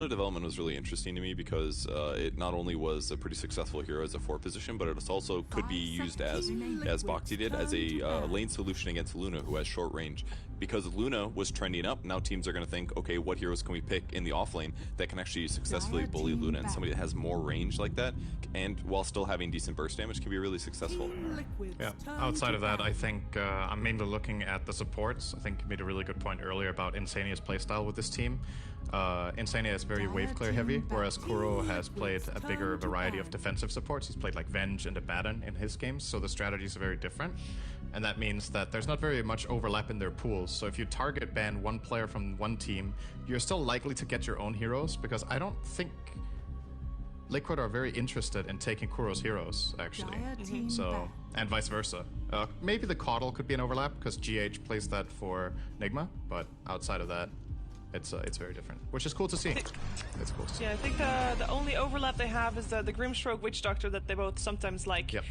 The development was really interesting to me because it not only was a pretty successful hero as a 4 position, but it also could be used as Bo3 did, as a lane solution against Luna, who has short range. Because Luna was trending up, now teams are going to think, okay, what heroes can we pick in the offlane that can actually successfully bully Luna, and somebody that has more range like that, and while still having decent burst damage, can be really successful. Yeah, outside of that, I think I'm mainly looking at the supports. I think you made a really good point earlier about Insania's playstyle with this team. Insania is very wave clear heavy, whereas Kuro has played a bigger variety of defensive supports. He's played like Venge and Abaddon in his games, so the strategies are very different. And that means that there's not very much overlap in their pools. So if you target ban one player from one team, you're still likely to get your own heroes, because I don't think Liquid are very interested in taking Kuro's heroes, actually. So, and vice versa. Maybe the Caudle could be an overlap, because GH plays that for Nigma, but outside of that, it's very different, which is cool to see. It's cool to see. Yeah, I think the only overlap they have is the Grimstroke Witch Doctor that they both sometimes like. Yep.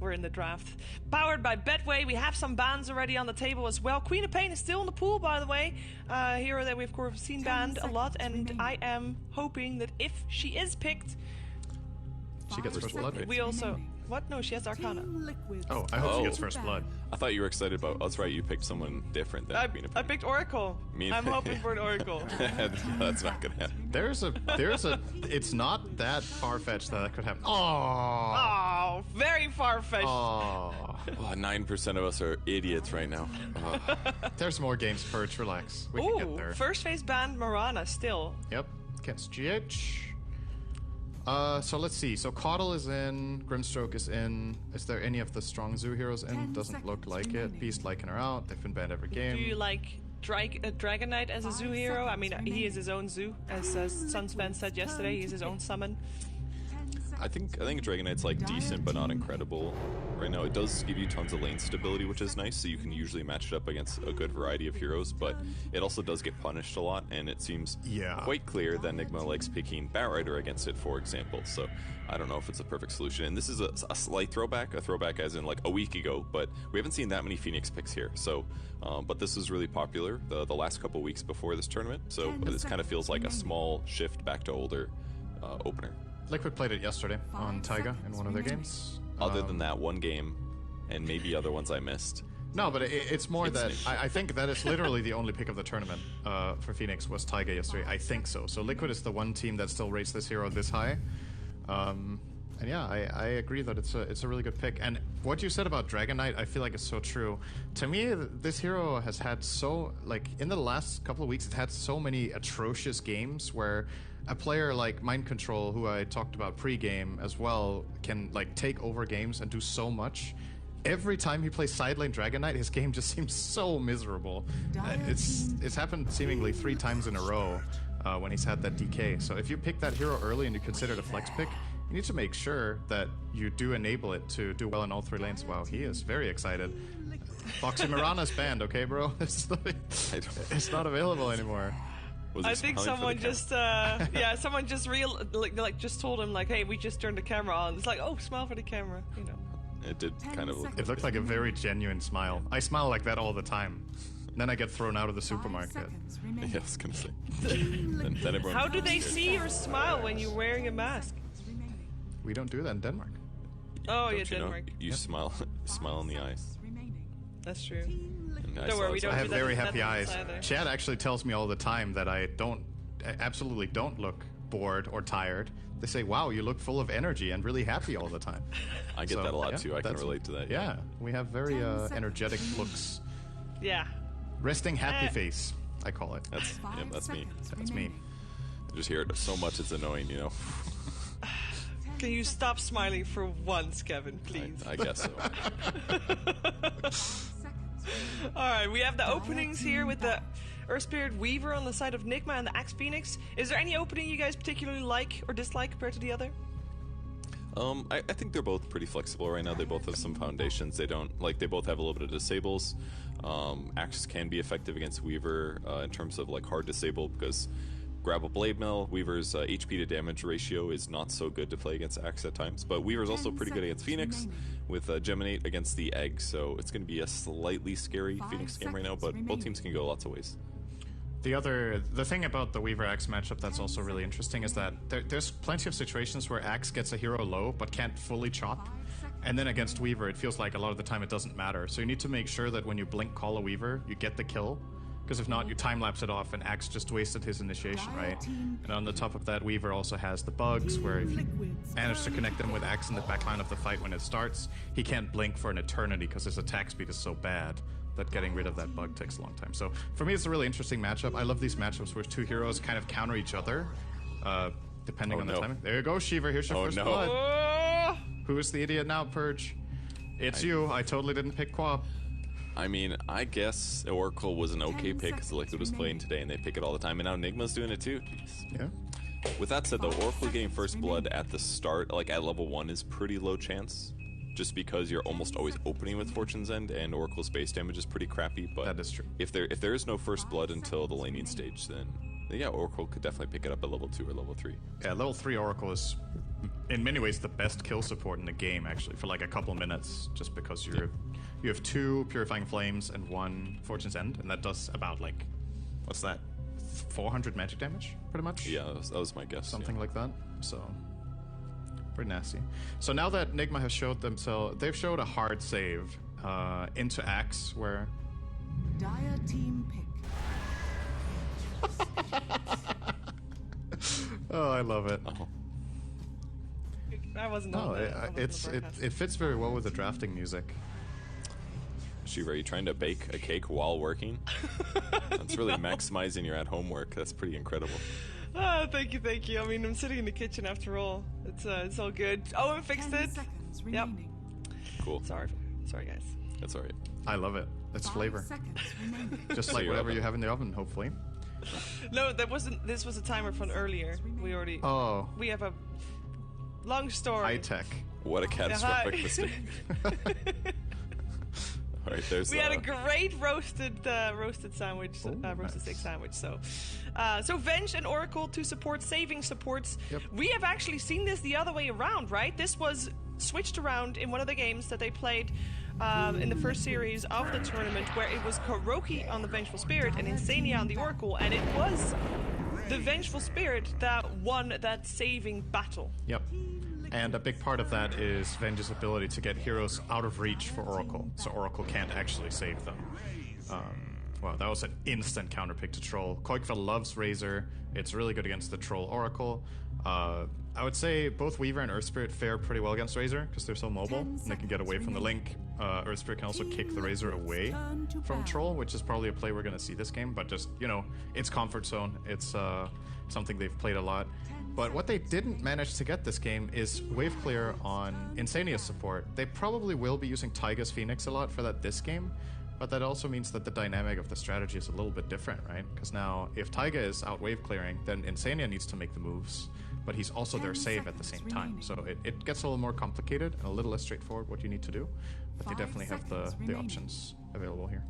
We're in the draft. Powered by Betway, we have some bans already on the table as well. Queen of Pain is still in the pool, by the way. Hero that we've of course seen banned a lot, and I am hoping that if she is picked, she gets first blood. We also... What? No, she has Arcana. Oh, I hope she gets first blood. I thought you were excited about... That's right, you picked someone different than Queen of Pain. I picked Oracle. I'm hoping for an Oracle. That's not gonna happen. There's a... It's not that far-fetched that could happen. Oh, very far-fetched. Oh. 9% of us are idiots right now. There's more games, Perch. Relax. We can get there. First phase banned Marana still. Yep. Against GH. So let's see. So Caudle is in, Grimstroke is in. Is there any of the strong zoo heroes in? Doesn't look like it. Beast liking her out. They've been banned every game. Do you like Dragon Knight as a zoo hero? I mean, he is his own zoo, as Sunspan said yesterday. He's his own summon. I think Dragon Knight's like decent, but not incredible. Right now, it does give you tons of lane stability, which is nice, so you can usually match it up against a good variety of heroes, but it also does get punished a lot, and it seems quite clear that Nigma likes picking Batrider against it, for example, so I don't know if it's a perfect solution. And this is a slight throwback, as in like a week ago, but we haven't seen that many Phoenix picks here, so, but this was really popular the last couple weeks before this tournament, so this kind of feels like a small shift back to older opener. Liquid played it yesterday on Taiga in one of their games. Other than that one game, and maybe other ones I missed. No, but it's more that I think that is literally the only pick of the tournament for Phoenix was Taiga yesterday. I think so. So Liquid is the one team that still rates this hero this high. And yeah, I agree that it's a really good pick. And what you said about Dragon Knight, I feel like is so true. To me, this hero has had in the last couple of weeks, it's had so many atrocious games where a player like Mind Control, who I talked about pre-game as well, can like take over games and do so much. Every time he plays side lane Dragon Knight, his game just seems so miserable. It's happened seemingly 3 times in a row when he's had that DK. So if you pick that hero early and you consider it a flex pick, you need to make sure that you do enable it to do well in all 3 lanes. Wow, he is very excited. Foxy Mirana's banned, okay, bro? It's not available anymore. I think someone just, someone just just told him like, hey, we just turned the camera on. It's like, oh, smile for the camera, you know. It did kind of look. It looked like a very genuine smile. I smile like that all the time. Then I get thrown out of the supermarket. Yeah, I was gonna say. then everyone. How do they see your smile when you're wearing a mask? We don't do that in Denmark. Oh, yeah, Denmark. You smile in the eyes. That's true. Don't worry, we don't. I have very happy eyes. Either. Chad actually tells me all the time that I absolutely don't look bored or tired. They say, wow, you look full of energy and really happy all the time. I get that a lot too. I can relate to that. Yeah, we have very energetic looks. Yeah. Resting happy face, I call it. That's me. That's me. I just hear it so much it's annoying, you know. Can you stop smiling for once, Kevin, please? I guess so. Alright, we have the openings here with the Earth Spirit Weaver on the side of Nigma and the Axe Phoenix. Is there any opening you guys particularly like or dislike compared to the other? I think they're both pretty flexible right now. They both have some foundations. They both have a little bit of disables. Axe can be effective against Weaver in terms of like hard disable, because grab a Blade Mill. Weaver's HP to damage ratio is not so good to play against Axe at times, but Weaver's also pretty good against Phoenix with Geminate against the Egg, so it's going to be a slightly scary Phoenix game right now, but both teams can go lots of ways. The thing about the Weaver Axe matchup that's also really interesting is that there's plenty of situations where Axe gets a hero low but can't fully chop. And then against Weaver, it feels like a lot of the time it doesn't matter. So you need to make sure that when you blink call a Weaver, you get the kill. Because if not, you time-lapse it off, and Axe just wasted his initiation, right? And on the top of that, Weaver also has the bugs, where if you manage to connect them with Axe in the backline of the fight when it starts, he can't blink for an eternity because his attack speed is so bad that getting rid of that bug takes a long time. So for me, it's a really interesting matchup. I love these matchups where two heroes kind of counter each other, depending on the timing. There you go, Shiva, here's your first blood. Who's the idiot now, Purge? It's you. I totally didn't pick Quap. I mean, I guess Oracle was an okay pick because Liquid was playing today and they pick it all the time, and now Nigma's doing it too. Jeez. Yeah. With that said, though, Oracle getting first blood at the start, like at level 1, is pretty low chance. Just because you're almost always opening with Fortune's End, and Oracle's base damage is pretty crappy. But that is true. If there is no first blood until the laning stage, then yeah, Oracle could definitely pick it up at level 2 or level 3. Yeah, level 3 Oracle is in many ways the best kill support in the game, actually, for like a couple minutes, just because you have 2 Purifying Flames and 1 Fortune's End, and that does about, like, what's that, 400 magic damage, pretty much? Yeah, that was my guess. Something like that, so pretty nasty. So now that Nigma has showed themselves, they've showed a hard save into Axe, where... Dire team pick. Oh, I love it. Oh. I wasn't on it fits very well with the drafting music. Shiva, are you trying to bake a cake while working? That's really maximizing your at-home work. That's pretty incredible. Thank you. I mean, I'm sitting in the kitchen after all. It's all good. Oh, I fixed it. Yep. Cool. Sorry guys. That's alright. I love it. It's flavor. Just like whatever you have in the oven, hopefully. No, that wasn't. This was a timer from earlier. We already. Oh. We have a long story. High tech. What a catastrophic mistake. All right, there's. We had a great roasted sandwich, roasted steak sandwich. So Venge and Oracle to support saving supports. Yep. We have actually seen this the other way around, right? This was switched around in one of the games that they played in the first series of the tournament, where it was Kuroki on the Vengeful Spirit and Insania on the Oracle, and it was the Vengeful Spirit that won that saving battle. Yep. And a big part of that is Venge's ability to get heroes out of reach for Oracle, so Oracle can't actually save them. Well, that was an instant counterpick to Troll. Koikva loves Razor. It's really good against the Troll Oracle. I would say both Weaver and Earth Spirit fare pretty well against Razor because they're so mobile and they can get away from the link. Earth Spirit can also kick the Razor away from Troll, which is probably a play we're going to see this game, but just, you know, it's comfort zone. It's something they've played a lot. But what they didn't manage to get this game is wave clear on Insania's support. They probably will be using Taiga's Phoenix a lot for that this game, but that also means that the dynamic of the strategy is a little bit different, right? Because now, if Taiga is out wave clearing, then Insania needs to make the moves, but he's also their save at the same time. So it gets a little more complicated and a little less straightforward what you need to do, but they definitely have the options available here.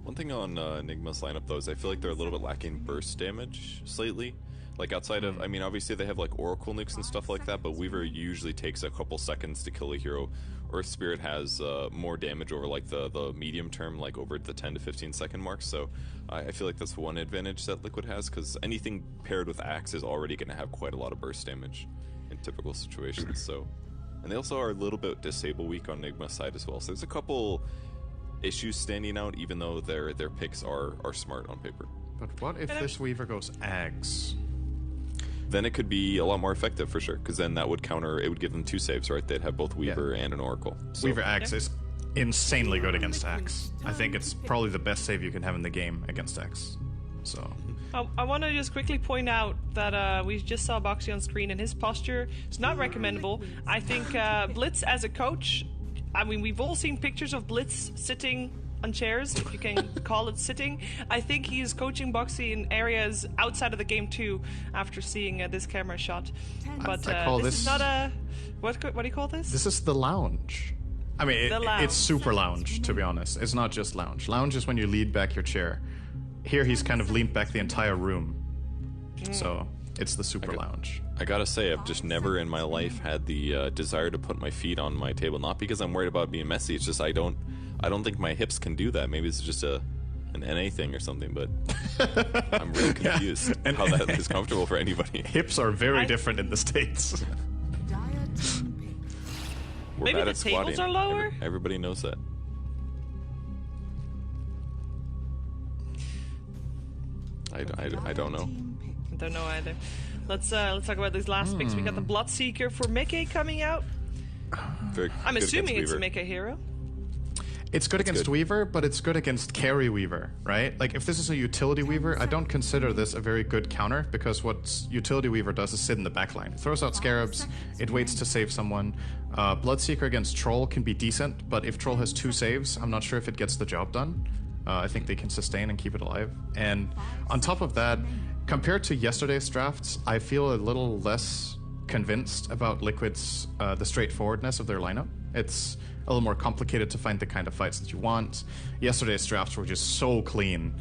One thing on Nigma's lineup, though, is I feel like they're a little bit lacking burst damage slightly. Like, outside of, I mean, obviously they have, like, Oracle nukes and stuff like that, but Weaver usually takes a couple seconds to kill a hero. Earth Spirit has more damage over, like, the medium term, like, over the 10 to 15 second mark, so I feel like that's one advantage that Liquid has, because anything paired with Axe is already going to have quite a lot of burst damage in typical situations, so... And they also are a little bit disable weak on Nigma's side as well, so there's a couple issues standing out, even though their picks are smart on paper. But what if this Weaver goes Axe? Then it could be a lot more effective for sure, because then that would counter, it would give them 2 saves, right? They'd have both Weaver and an Oracle. So. Weaver Axe is insanely good against Axe. I think it's probably the best save you can have in the game against Axe. So. I want to just quickly point out that we just saw Boxy on screen, and his posture is not recommendable. I think Blitz as a coach, I mean, we've all seen pictures of Blitz sitting on chairs, if you can call it sitting. I think he's coaching Boxy in areas outside of the game too, after seeing this camera shot. But I call this is not a... What do you call this? This is the lounge. I mean, it's super lounge, to be honest. It's not just lounge. Lounge is when you lean back your chair. Here he's kind of leaned back the entire room. So it's the super lounge. I gotta say, I've just never in my life had the desire to put my feet on my table. Not because I'm worried about being messy, it's just I don't think my hips can do that. Maybe it's just a an NA thing or something, but I'm really confused how that is comfortable for anybody. Hips are very different in the States. Dire team pick. We're Maybe bad the at tables squatting. are lower? Everybody knows that. I don't know. Team pick. I don't know either. Let's talk about these last picks. We got the Bloodseeker for Mickey coming out. Very I'm good assuming against it's a Weaver. Mickey hero. It's good against good. Weaver, but it's good against carry Weaver, right? Like, if this is a utility Weaver, I don't consider this a very good counter, because what utility Weaver does is sit in the backline. It throws out Scarabs, it waits to save someone. Bloodseeker against Troll can be decent, but if Troll has 2 saves, I'm not sure if it gets the job done. I think they can sustain and keep it alive. And on top of that, compared to yesterday's drafts, I feel a little less convinced about Liquid's the straightforwardness of their lineup. It's a little more complicated to find the kind of fights that you want. Yesterday's drafts were just so clean.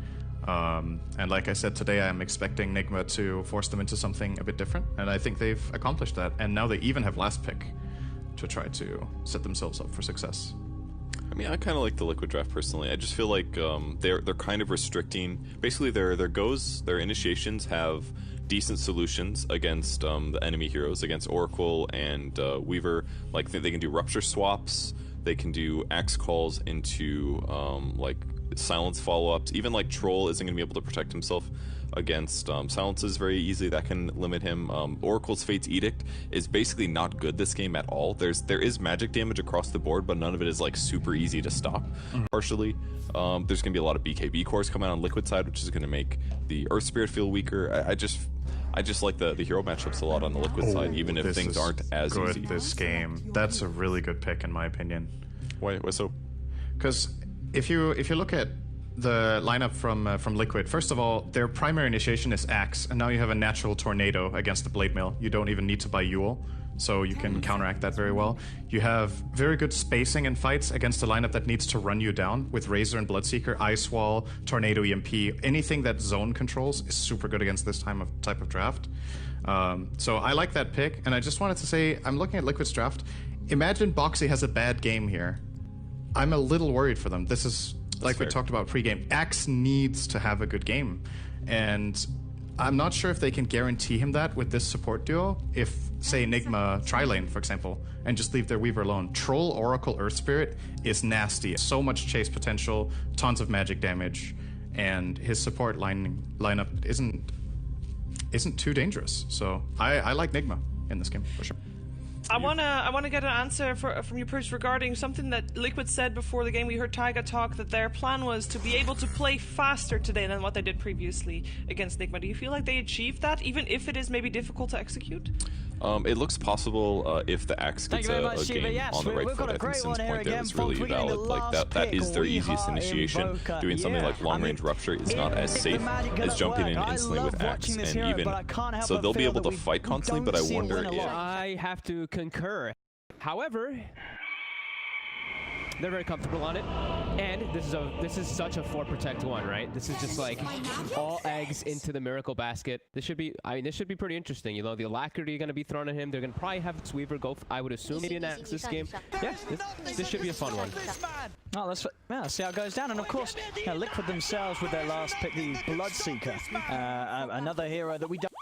And like I said, today I'm expecting Nigma to force them into something a bit different, and I think they've accomplished that. And now they even have last pick to try to set themselves up for success. I mean, I kind of like the Liquid draft personally. I just feel like they're kind of restricting. Basically, their initiations have decent solutions against the enemy heroes, against Oracle and Weaver. Like they can do rupture swaps. They can do axe calls into like silence follow-ups. Even like Troll isn't going to be able to protect himself against silences very easily. That can limit him. Oracle's Fate's Edict is basically not good this game at all. There is magic damage across the board, but none of it is like super easy to stop. Partially, there's going to be a lot of BKB cores coming out on Liquid side, which is going to make the Earth Spirit feel weaker. I just like the hero matchups a lot on the Liquid side, even if This things is aren't as good easy. this game. That's a really good pick in my opinion. Why so? Because if you look at the lineup from Liquid, first of all, their primary initiation is Axe, and now you have a natural Tornado against the Blade Mail. You don't even need to buy Yule, so you can counteract that very well. You have very good spacing in fights against a lineup that needs to run you down with Razor and Bloodseeker, Ice Wall, Tornado EMP. Anything that zone controls is super good against this type of draft. So I like that pick, and I just wanted to say, I'm looking at Liquid's draft. Imagine Boxy has a bad game here. I'm a little worried for them. This is, like we talked about pregame, Axe needs to have a good game. And I'm not sure if they can guarantee him that with this support duo. If, say, Nigma tri-lane, for example, and just leave their Weaver alone. Troll, Oracle, Earth Spirit is nasty. So much chase potential, tons of magic damage, and his support lineup isn't too dangerous. So I like Nigma in this game, for sure. I wanna get an answer from you, Bruce, regarding something that Liquid said before the game. We heard Taiga talk that their plan was to be able to play faster today than what they did previously against Nigma. Do you feel like they achieved that, even if it is maybe difficult to execute? It looks possible if the Axe gets a game Yes, on the right we've foot. got a I think great Sin's one here point there again, was really folks. We're getting valid. the Like last that pick. is their We easiest are initiation. Invoker. Doing something Yeah, like long range rupture is not as safe as jumping in instantly with Axe, and even so they'll be able to fight constantly. But I wonder if I have to concur. However, they're very comfortable on it, and this is such a 4-protect-1, right? This is just like all eggs into the miracle basket. This should be pretty interesting. You know, the alacrity going to be thrown at him. They're going to probably have Sweeper go. I would assume maybe an Axe this game. Yeah, this should be a fun one. Oh, let's see how it goes down. And of course, Liquid themselves with their last pick, the Bloodseeker, another hero that we don't.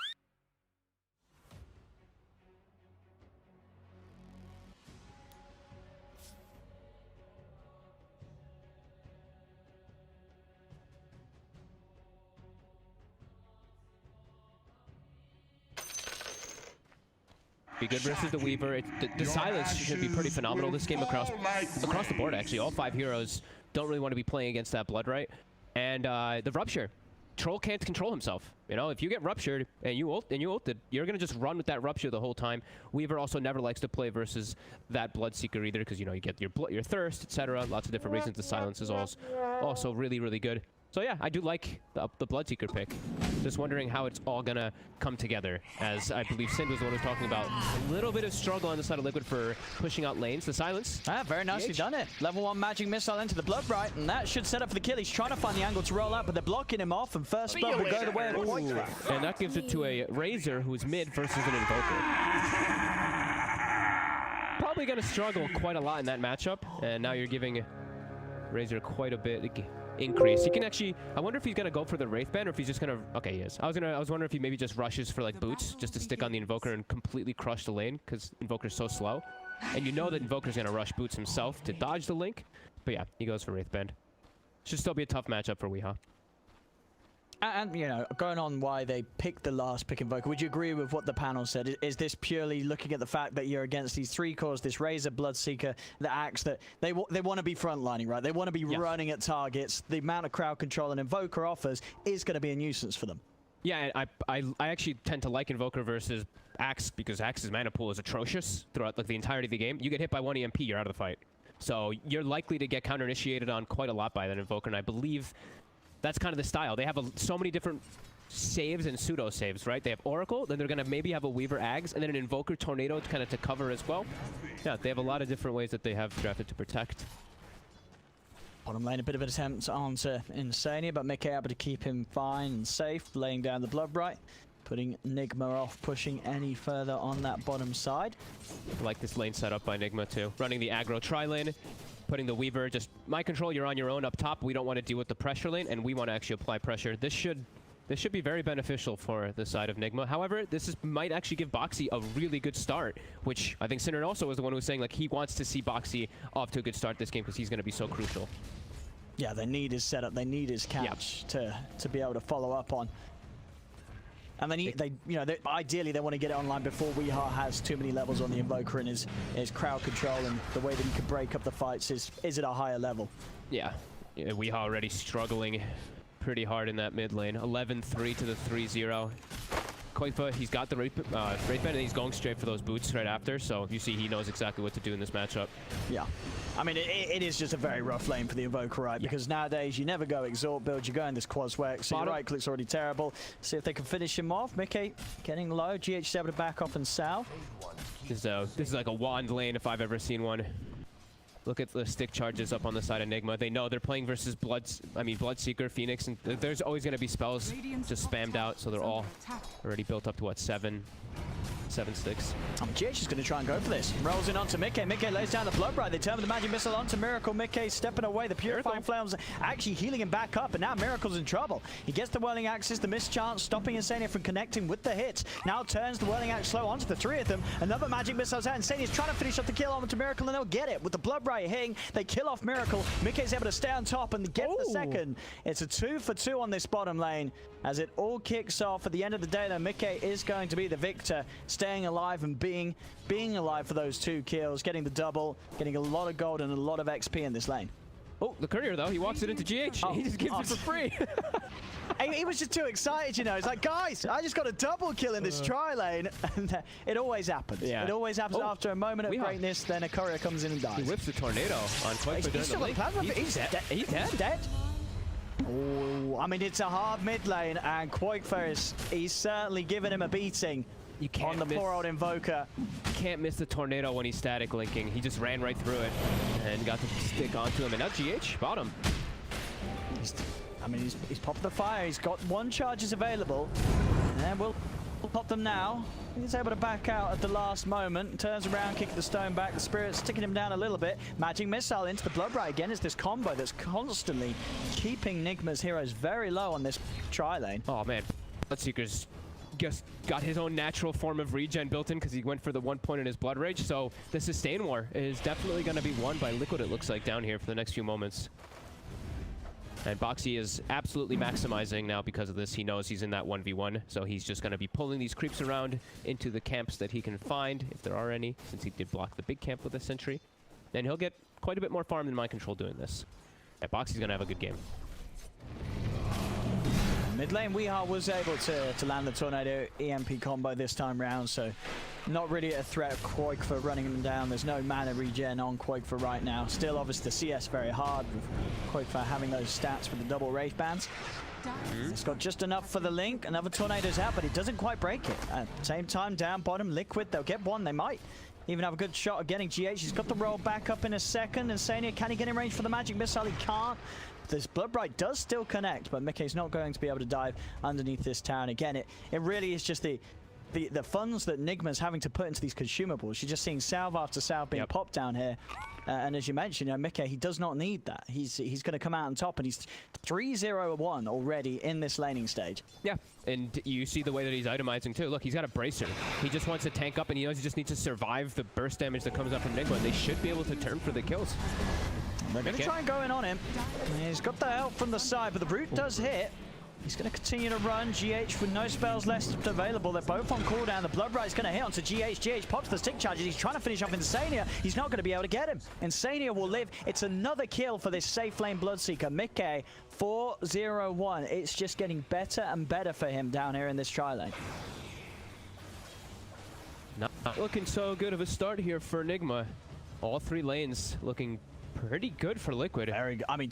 Be good versus the Weaver. The silence should be pretty phenomenal this game across the board. Actually, all 5 heroes don't really want to be playing against that Blood, right? And the Rupture, Troll can't control himself. You know, if you get ruptured and you ulted, you're gonna just run with that Rupture the whole time. Weaver also never likes to play versus that Bloodseeker either, because you know you get your thirst, etc. Lots of different reasons. The silence is also really, really good. So yeah, I do like the Bloodseeker pick. Just wondering how it's all gonna come together, as I believe Sind was the one who was talking about a little bit of struggle on the side of Liquid for pushing out lanes. The silence. Very nicely done it. Level 1 magic missile into the Blood Bright, and that should set up for the kill. He's trying to find the angle to roll out, but they're blocking him off, and first blood will go the way of Quake. And that gives it to a Razor who's mid versus an Invoker. Probably gonna struggle quite a lot in that matchup, and now you're giving Razor quite a bit increase. He can actually, I wonder if he's gonna go for the Wraith Band or if he's just gonna, okay, he is. I was wondering if he maybe just rushes for like boots just to stick on the Invoker and completely crush the lane because Invoker's so slow. And you know that Invoker's gonna rush boots himself to dodge the Link. But yeah, he goes for Wraith Band. Should still be a tough matchup for Weehaw. And, you know, going on why they picked the last pick Invoker, would you agree with what the panel said? Is this purely looking at the fact that you're against these 3 cores, this Razor, Bloodseeker, the Axe, that they want to be frontlining, right? They want to be running at targets. The amount of crowd control an Invoker offers is going to be a nuisance for them. Yeah, I actually tend to like Invoker versus Axe because Axe's mana pool is atrocious throughout like the entirety of the game. You get hit by 1 EMP, you're out of the fight. So you're likely to get counter-initiated on quite a lot by that Invoker, and I believe that's kind of the style. They have so many different saves and pseudo saves, right? They have Oracle, then they're gonna maybe have a Weaver Ags, and then an Invoker Tornado kind of to cover as well. Yeah, they have a lot of different ways that they have drafted to protect. Bottom lane, a bit of an attempt onto Insania, but Mickey able to keep him fine and safe, laying down the Bloodbright, putting Nigma off, pushing any further on that bottom side. I like this lane setup by Nigma too. Running the aggro tri-lane, putting the Weaver, just my control, you're on your own up top. We don't want to deal with the pressure lane, and we want to actually apply pressure. This should be very beneficial for the side of Nigma. However, might actually give Boxy a really good start, which I think Sinner also was the one who was saying like he wants to see Boxy off to a good start this game because he's going to be so crucial. Yeah, they need his setup, they need his catch to be able to follow up on. And ideally they want to get it online before Weehaw has too many levels on the Invoker, and his crowd control and the way that he can break up the fights is at a higher level. Yeah, Weehaw already struggling pretty hard in that mid lane. 11-3 to the 3-0. Koifa, he's got the Wraith Band, and he's going straight for those boots right after, so you see he knows exactly what to do in this matchup. Yeah. I mean, it is just a very rough lane for the Invoker, right? Yeah. Because nowadays, you never go Exalt build, you go in this quad sweat, so your right click's already terrible. See if they can finish him off. Mickey getting low, GH is able to back off and south. This is like a wand lane if I've ever seen one. Look at the stick charges up on the side of Nigma. They know they're playing versus Bloodseeker, Phoenix, and there's always going to be spells just spammed out, so they're all already built up to what, 7-6. GH is going to try and go for this. Rolls in onto Mickey. Mickey lays down the Bloodbright. They turn the Magic Missile onto Miracle. Mickey stepping away. The Purifying Flames actually healing him back up, and now Miracle's in trouble. He gets the Whirling Axes, the mischance, stopping Insania from connecting with the hits. Now turns the Whirling Axe slow onto the 3 of them. Another Magic Missile's out. Insania's trying to finish off the kill onto Miracle, and they'll get it. With the Bloodbright hitting, they kill off Miracle. Mickey's able to stay on top and get the second. It's a 2-for-2 on this bottom lane. As it all kicks off, at the end of the day, though, Mickey is going to be the victor, staying alive and being alive for those 2 kills, getting the double, getting a lot of gold and a lot of XP in this lane. Oh, the courier, though, he walks it into GH. He just gives it for free. He was just too excited, you know. He's like, guys, I just got a double kill in this tri-lane. And it always happens. Yeah. It always happens after a moment of greatness, then a courier comes in and dies. He whips the tornado on Quake. He's still on plasma. He's dead. He's dead. Oh, I mean, it's a hard mid lane, and Quakefair he's certainly giving him a beating. You can't on the poor old Invoker. You can't miss the tornado when he's static linking. He just ran right through it and got to stick onto him. And now GH bottom. He's popped the fire. He's got 1 charges available, and we'll pop them now. He's able to back out at the last moment. Turns around, kicking the stone back. The Spirit's sticking him down a little bit. Magic Missile into the Bloodbright again. It's this combo that's constantly keeping Nigma's heroes very low on this tri-lane. Oh, man. Bloodseeker's just got his own natural form of regen built in because he went for the 1 point in his Blood Rage. So the sustain war is definitely going to be won by Liquid, it looks like, down here for the next few moments. And Boxy is absolutely maximizing now because of this. He knows he's in that 1v1, so he's just going to be pulling these creeps around into the camps that he can find, if there are any, since he did block the big camp with a sentry. And he'll get quite a bit more farm than Mind Control doing this. Yeah, Boxy's going to have a good game. Mid lane, Weehaw was able to land the Tornado EMP combo this time round, so not really a threat Quake for running him down. There's no mana regen on Quake for right now. Still, obviously, the CS very hard with Quake for having those stats with the double Wraith Bands. It's got just enough for the Link. Another Tornado's out, but it doesn't quite break it. At the same time, down bottom, Liquid, they'll get 1. They might even have a good shot at getting GH. He's got the roll back up in a second. Insania, can he get in range for the Magic Missile? He can't. This Bloodbright does still connect, but Mickey's not going to be able to dive underneath this tower. And again, it really is just the the funds that Nigma's having to put into these consumables. You're just seeing salve after salve being popped down here. And as you mentioned, Mickey, he does not need that. He's going to come out on top, and he's 3-0-1 already in this laning stage. Yeah, and you see the way that he's itemizing too. Look, he's got a bracer. He just wants to tank up, and he knows he just needs to survive the burst damage that comes up from Nigma. They should be able to turn for the kills. They're going to try and go in on him. He's got the help from the side, but the brute does hit. He's going to continue to run. GH with no spells left available. They're both on cooldown. The Blood Bright's going to hit onto GH. GH pops the stick charges. He's trying to finish off Insania. He's not going to be able to get him. Insania will live. It's another kill for this safe lane Bloodseeker. Mickey, 4-0-1. It's just getting better and better for him down here in this tri-lane. Not looking so good of a start here for Nigma. All 3 lanes looking pretty good for Liquid. Very good. I mean,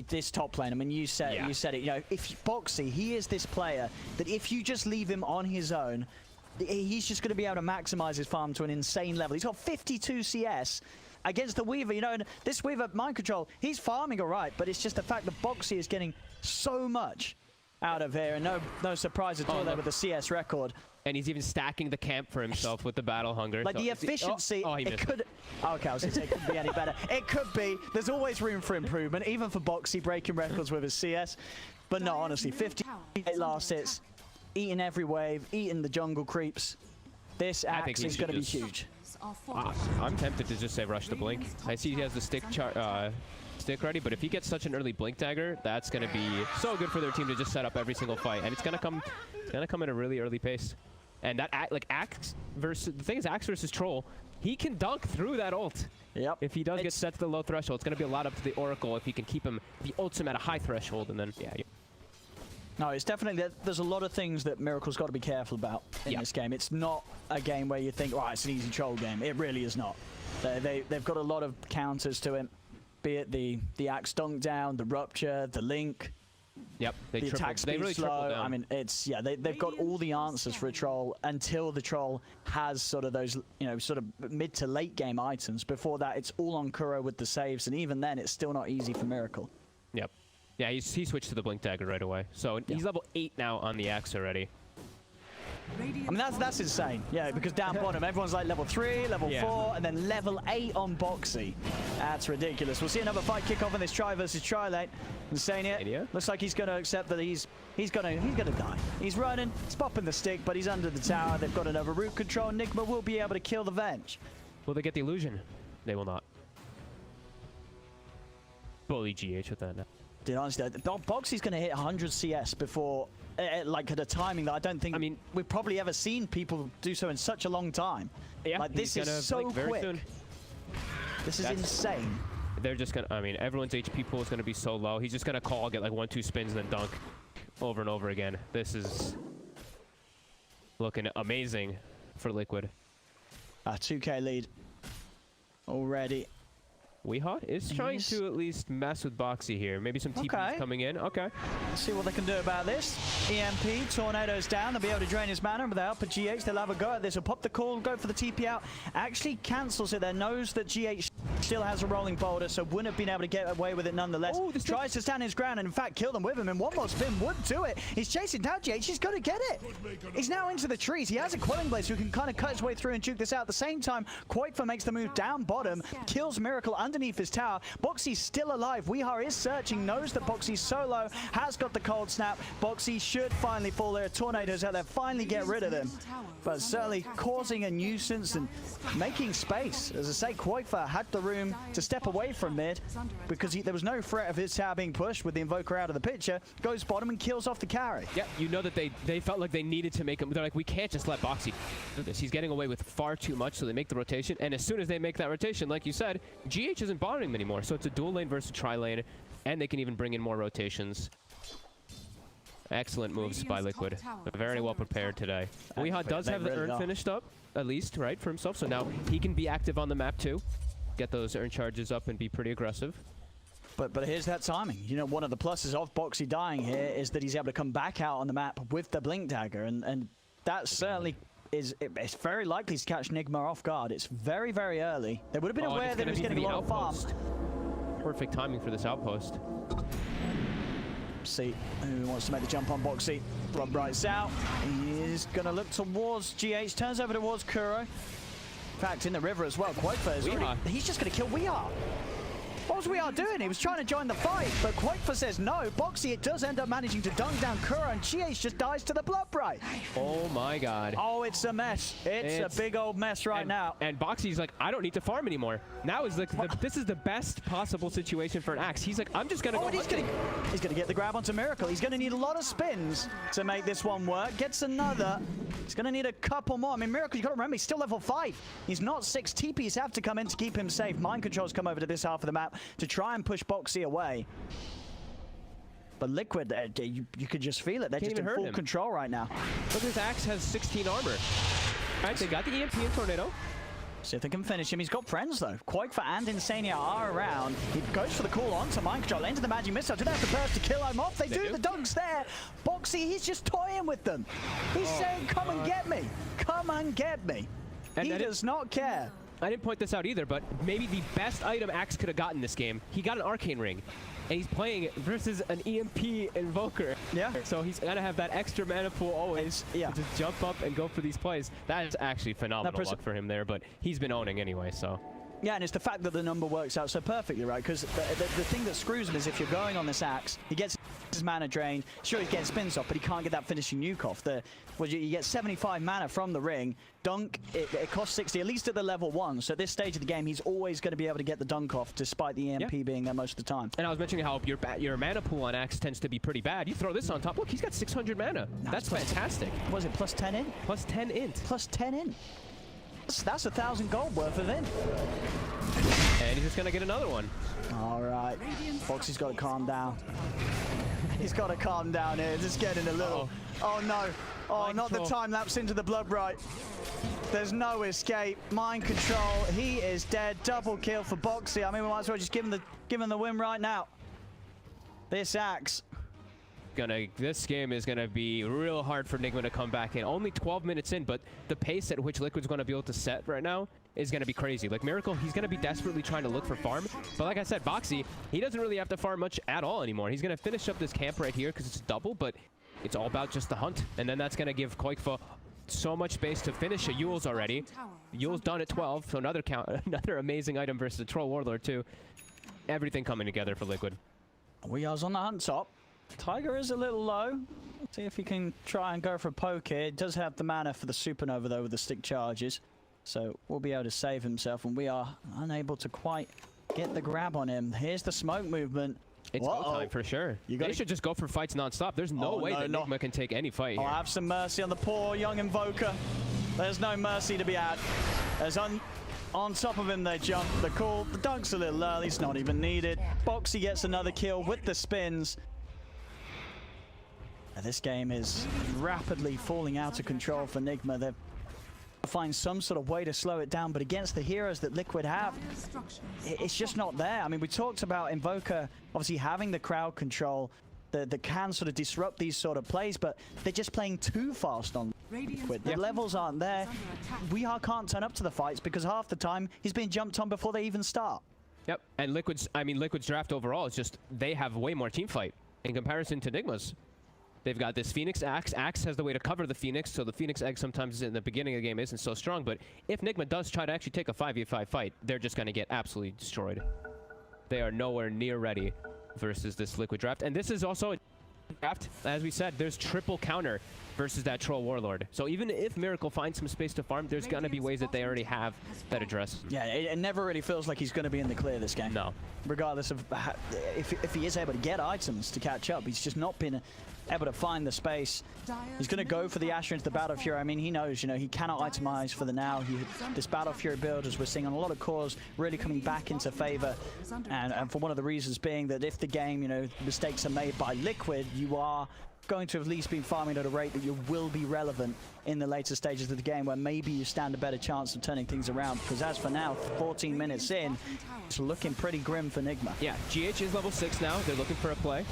this top lane. I mean, you said it. You know, if Bo3, he is this player that if you just leave him on his own, he's just going to be able to maximize his farm to an insane level. He's got 52 CS against the Weaver. You know, and this Weaver mind control, he's farming all right, but it's just the fact that Bo3 is getting so much out of here, and no surprise at all there with the CS record. And he's even stacking the camp for himself with the battle hunger. Like, so the efficiency, it could... Okay, I was going to say it couldn't be any better. It could be. There's always room for improvement, even for Bo3 breaking records with his CS. But no, honestly, 58 last hits, eating every wave, eating the jungle creeps. This axe is going to be huge. I'm tempted to just say rush the blink. I see he has the stick ready, but if he gets such an early blink dagger, that's going to be so good for their team to just set up every single fight. And it's going to come at a really early pace. And that Axe versus the thing is Axe versus Troll, he can dunk through that ult. Yep. If he does get set to the low threshold, it's going to be a lot up to the Oracle if he can keep him the ultimate at a high threshold, and then No, it's definitely there's a lot of things that Miracle's got to be careful about in this game. It's not a game where you think, right, it's an easy Troll game. It really is not. They've got a lot of counters to him, be it the Axe dunk down, the rupture, the link. Yep, the attack speed really slow. I mean, it's they've got all the answers for a Troll until the Troll has sort of those sort of mid to late game items. Before that, it's all on Kuro with the saves, and even then, it's still not easy for Miracle. Yep. Yeah, he switched to the blink dagger right away. So he's level 8 now on the Axe already. I mean, that's insane. Yeah, because down bottom, everyone's like level 3, level 4, and then level 8 on Bo3. That's ridiculous. We'll see another fight kick off in this tri versus tri lane. Insania looks like he's going to accept that he's going to die. He's running, he's popping the stick, but he's under the tower. They've got another root control. Nigma will be able to kill the Venge. Will they get the illusion? They will not. Bully GH with that now. Dude, honestly, Bo3's going to hit 100 CS before, like, at a timing that I don't think we've probably ever seen people do so in such a long time. Yeah, like, this is so quick. Soon. This is insane. They're just going to, I mean, everyone's HP pool is going to be so low. He's just going to call, get like 1-2 spins, and then dunk over and over again. This is looking amazing for Liquid. 2K lead already. Weehawk is trying to at least mess with Bo3 here. Maybe some TPs coming in. Okay. Let's see what they can do about this. EMP, Tornado's down. They'll be able to drain his mana with the help of GH. They'll have a go at this. He'll pop the call, go for the TP out. Actually cancels it there. Knows that GH still has a rolling boulder, so wouldn't have been able to get away with it nonetheless. Oh, tries to stand his ground and in fact kill them with him, and one more spin would do it. He's chasing down GH. He's going to get it. He's now into the trees. He has a Quelling Blade, so he can kind of cut his way through and juke this out. At the same time, Quakefer makes the move down bottom, kills Miracle underneath his tower. Bo3's still alive. Weehawk is searching, knows that Bo3's solo, has got the cold snap. Bo3 should finally fall there. Tornadoes out there, finally get rid of him. But certainly causing a nuisance and making space. As I say, Quakefer had the room to step away from mid because there was no threat of his tower being pushed with the Invoker out of the picture. Goes bottom and kills off the carry. Yeah, you know that they felt like they needed to make him. They're like, we can't just let Bo3 do this. He's getting away with far too much, so they make the rotation. And as soon as they make that rotation, like you said, GH isn't bothering him anymore. So it's a dual lane versus tri lane, and they can even bring in more rotations. Excellent moves by Liquid. Very well prepared today. Weehawk does have the urn finished up, at least, right, for himself. So now he can be active on the map too. Get those urn charges up and be pretty aggressive. But here's that timing. You know, one of the pluses of Bo3 dying here is that he's able to come back out on the map with the Blink Dagger, and that certainly it's very likely to catch Nigma off guard. It's very, very early. They would have been aware that he was getting a lot of farm. Perfect timing for this outpost. See who wants to make the jump on Bo3. Blood Bright's out. He is going to look towards GH, turns over towards Kuro. In fact, in the river as well, Quakefa is already, he's just going to kill Weehaw. What was Weehaw doing? He was trying to join the fight, but Quakefa says no. Bo3, it does end up managing to dunk down Kuro, and GH just dies to the blood bright. Oh my god. Oh, it's a mess. It's a big old mess right now. And Bo3's like, I don't need to farm anymore. Now is like, this is the best possible situation for an Axe. He's like, I'm just going to go. He's going to get the grab onto Miracle. He's going to need a lot of spins to make this one work. Gets another. He's going to need a couple more. I mean, Miracle, you got to remember, he's still level 5. He's not 6. TPs have to come in to keep him safe. Mind controls come over to this half of the map to try and push Bo3 away. But Liquid, you could just feel it. They're just in full control right now. Look, this Axe has 16 armor. All right, they got the EMP and Tornado. See if they can finish him. He's got friends, though. Quakefa and Insania are around. He goes for the call onto Mind Control, into the Magic Missile. Do they have the burst to kill him off? They do. The dunks there. Bo3, he's just toying with them. He's saying, come and get me. Come and get me. And he does not care. I didn't point this out either, but maybe the best item Axe could have gotten this game. He got an Arcane Ring, and he's playing versus an EMP Invoker. Yeah. So he's got to have that extra mana pool always to jump up and go for these plays. That is actually phenomenal luck for him there, but he's been owning anyway, so. Yeah, and it's the fact that the number works out so perfectly, right? Because the thing that screws him is if you're going on this Axe, he gets his mana drained. Sure, he's getting spins off, but he can't get that finishing nuke off. You get 75 mana from the ring. Dunk, it costs 60, at least at the level 1. So at this stage of the game, he's always going to be able to get the dunk off, despite the EMP being there most of the time. And I was mentioning how your mana pool on Axe tends to be pretty bad. You throw this on top. Look, he's got 600 mana. That's fantastic. Was it plus 10 in? Plus 10 int. Plus 10 in. That's 1,000 gold worth of in. And he's just going to get another one. All right. Bo3's got to calm down. He's got to calm down here. Just getting a little... Oh, no. Oh, not the time lapse into the blood bright. There's no escape. Mind control. He is dead. Double kill for Bo3. I mean, we might as well just give him the win right now. This Axe. This game is gonna be real hard for Nigma to come back in. Only 12 minutes in, but the pace at which Liquid's gonna be able to set right now is gonna be crazy. Like Miracle, he's gonna be desperately trying to look for farm, but like I said, Bo3, he doesn't really have to farm much at all anymore. He's gonna finish up this camp right here because it's double, but it's all about just the hunt, and then that's gonna give Quakefa so much space to finish a Yule's already. Yule's done at 12, so another amazing item versus the Troll Warlord too. Everything coming together for Liquid. Weehar's on the hunt top. Tiger is a little low. See if he can try and go for a poke here. It does have the mana for the Supernova, though, with the stick charges. So we'll be able to save himself, and we are unable to quite get the grab on him. Here's the smoke movement. It's go time for sure. They should just go for fights non-stop. There's no way that Nigma can take any fight here. Have some mercy on the poor young Invoker. There's no mercy to be had. As on top of him they jump. The call, the dunk's a little early. It's not even needed. Bo3 gets another kill with the spins. This game is rapidly falling out of control for Nigma. They're find some sort of way to slow it down, but against the heroes that Liquid have, it's just not there. I mean, we talked about Invoker obviously having the crowd control that can sort of disrupt these sort of plays, but they're just playing too fast on Liquid. The levels aren't there. Weehaw can't turn up to the fights because half the time he's being jumped on before they even start. Yep, and Liquid's draft overall is just, they have way more team fight in comparison to Nigma's. They've got this Phoenix Axe. Axe has the way to cover the Phoenix, so the Phoenix Egg sometimes in the beginning of the game isn't so strong, but if Nigma does try to actually take a 5v5 fight, they're just going to get absolutely destroyed. They are nowhere near ready versus this Liquid draft. And this is also a draft, as we said, there's triple counter versus that Troll Warlord. So even if Miracle finds some space to farm, there's going to be ways that they already have that address. Yeah, it never really feels like he's going to be in the clear this game. No. Regardless of if he is able to get items to catch up, he's just not been able to find the space. He's going to go for the Asher into the Battle Fury. I mean, he knows, you know, he cannot itemize for the now. This Battle Fury build, as we're seeing on a lot of cores, really coming back into favor. And for one of the reasons being that if the game, you know, mistakes are made by Liquid, you are going to have at least been farming at a rate that you will be relevant in the later stages of the game, where maybe you stand a better chance of turning things around. Because as for now, 14 minutes in, it's looking pretty grim for Nigma. Yeah, GH is level 6 now. They're looking for a play.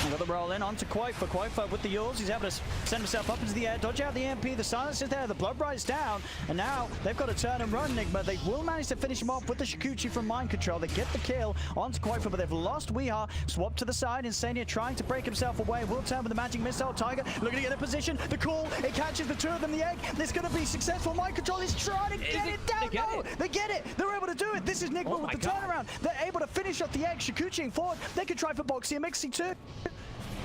Got the roll in onto Quakefa. Quakefa with the Yules. He's able to send himself up into the air, dodge out the EMP. The silence is there. The blood bright's down. And now they've got to turn and run Nigma. They will manage to finish him off with the Shikuchi from Mind Control. They get the kill onto Quakefa, but they've lost Weehaw. Swap to the side. Insania trying to break himself away. Will turn turn with the magic missile. Tiger looking to get a position. The call, it catches the two of them. The egg, it's going to be successful. Mind Control is trying to get it down. They get it. They're able to do it. This is Nigma with the turnaround. They're able to finish off the egg. Shikuchiing forward. They could try for Bo3 and Mixie too.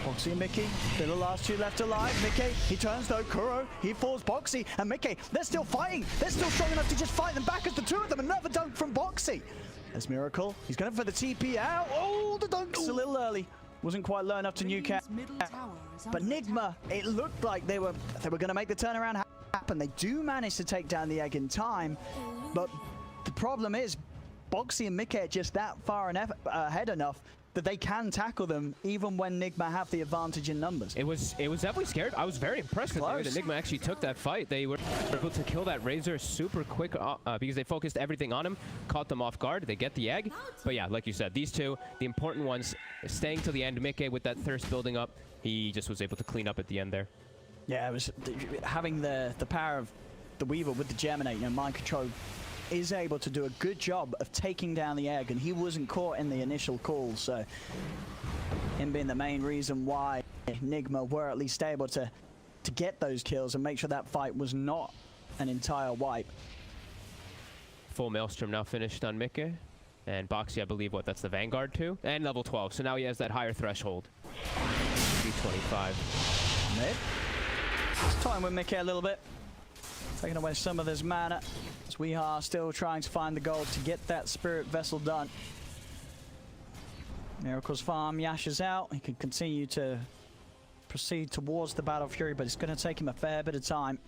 Bo3 and Mickey, they're the last two left alive. Mickey, he turns though. Kuro, he falls. Bo3 and Mickey, they're still fighting. They're still strong enough to just fight them back as the two of them. Another dunk from Bo3. There's Miracle. He's going for the TP out. Oh, the dunk's a little early. Wasn't quite low enough to nuke out. But Nigma, it looked like they were going to make the turnaround happen. They do manage to take down the egg in time. But the problem is, Bo3 and Mickey are just that far ahead enough that they can tackle them even when Nigma have the advantage in numbers. It was definitely scared. I was very impressed with the way that Nigma actually took that fight. They were able to kill that Razor super quick because they focused everything on him, caught them off guard. They get the egg. But yeah, like you said, these two, the important ones, staying till the end. Mickey with that thirst building up, he just was able to clean up at the end there. Yeah, it was having the power of the Weaver with the Germinate, Mind Control is able to do a good job of taking down the egg, and he wasn't caught in the initial call, so him being the main reason why Nigma were at least able to get those kills and make sure that fight was not an entire wipe. Full Maelstrom now finished on Mickey, and Bo3, I believe, that's the Vanguard too, and level 12, so now he has that higher threshold. 325. Mid. Just toying with Mickey a little bit, taking away some of this mana. As we are still trying to find the gold to get that Spirit Vessel done. Miracle's farm, Yash is out. He can continue to proceed towards the Battle Fury, but it's going to take him a fair bit of time.